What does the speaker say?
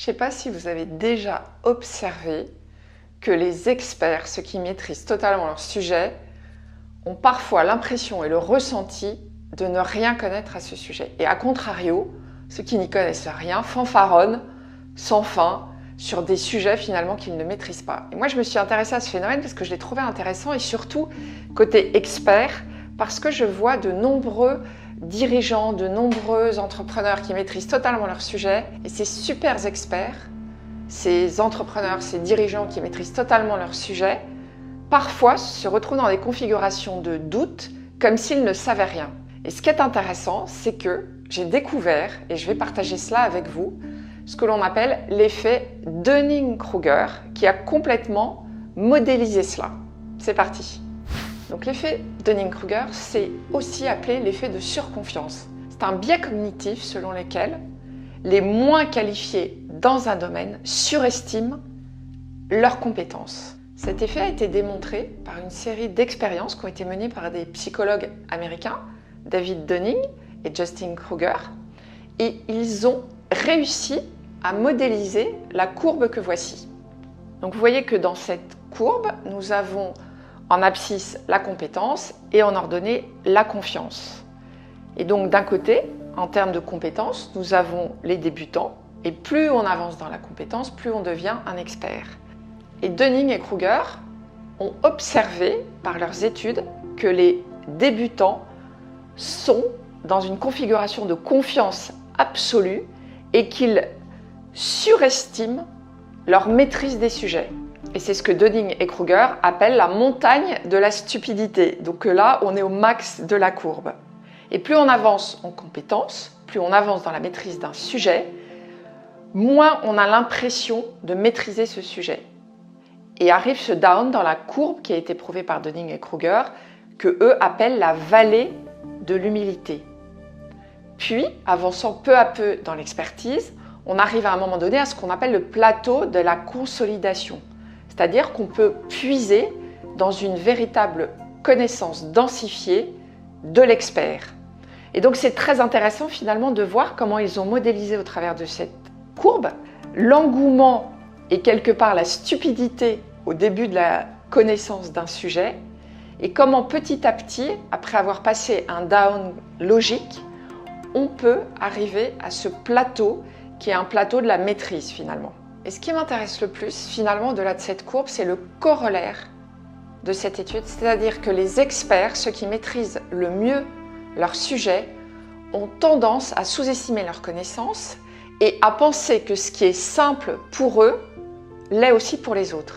Je ne sais pas si vous avez déjà observé que les experts, ceux qui maîtrisent totalement leur sujet, ont parfois l'impression et le ressenti de ne rien connaître à ce sujet. Et à contrario, ceux qui n'y connaissent rien fanfaronnent sans fin sur des sujets finalement qu'ils ne maîtrisent pas. Et moi, je me suis intéressée à ce phénomène parce que je l'ai trouvé intéressant et surtout côté expert, parce que je vois de nombreux dirigeants, de nombreux entrepreneurs qui maîtrisent totalement leur sujet et ces super experts, ces entrepreneurs, ces dirigeants qui maîtrisent totalement leur sujet, parfois se retrouvent dans des configurations de doute comme s'ils ne savaient rien. Et ce qui est intéressant, c'est que j'ai découvert, et je vais partager cela avec vous, ce que l'on appelle l'effet Dunning-Kruger, qui a complètement modélisé cela. C'est parti. Donc l'effet Dunning-Kruger, c'est aussi appelé l'effet de surconfiance. C'est un biais cognitif selon lequel les moins qualifiés dans un domaine surestiment leurs compétences. Cet effet a été démontré par une série d'expériences qui ont été menées par des psychologues américains, David Dunning et Justin Kruger, et ils ont réussi à modéliser la courbe que voici. Donc vous voyez que dans cette courbe, nous avons en abscisse la compétence et en ordonnée la confiance. Et donc d'un côté, en termes de compétences, nous avons les débutants, et plus on avance dans la compétence, plus on devient un expert. Et Dunning et Kruger ont observé par leurs études que les débutants sont dans une configuration de confiance absolue et qu'ils surestiment leur maîtrise des sujets. Et c'est ce que Dunning et Kruger appellent la montagne de la stupidité. Donc là, on est au max de la courbe. Et plus on avance en compétence, plus on avance dans la maîtrise d'un sujet, moins on a l'impression de maîtriser ce sujet. Et arrive ce down dans la courbe qui a été prouvée par Dunning et Kruger, que eux appellent la vallée de l'humilité. Puis, avançant peu à peu dans l'expertise, on arrive à un moment donné à ce qu'on appelle le plateau de la consolidation. C'est-à-dire qu'on peut puiser dans une véritable connaissance densifiée de l'expert. Et donc c'est très intéressant finalement de voir comment ils ont modélisé au travers de cette courbe l'engouement et quelque part la stupidité au début de la connaissance d'un sujet et comment petit à petit, après avoir passé un down logique, on peut arriver à ce plateau qui est un plateau de la maîtrise finalement. Et ce qui m'intéresse le plus finalement au-delà de cette courbe, c'est le corollaire de cette étude, c'est-à-dire que les experts, ceux qui maîtrisent le mieux leur sujet, ont tendance à sous-estimer leurs connaissances et à penser que ce qui est simple pour eux l'est aussi pour les autres.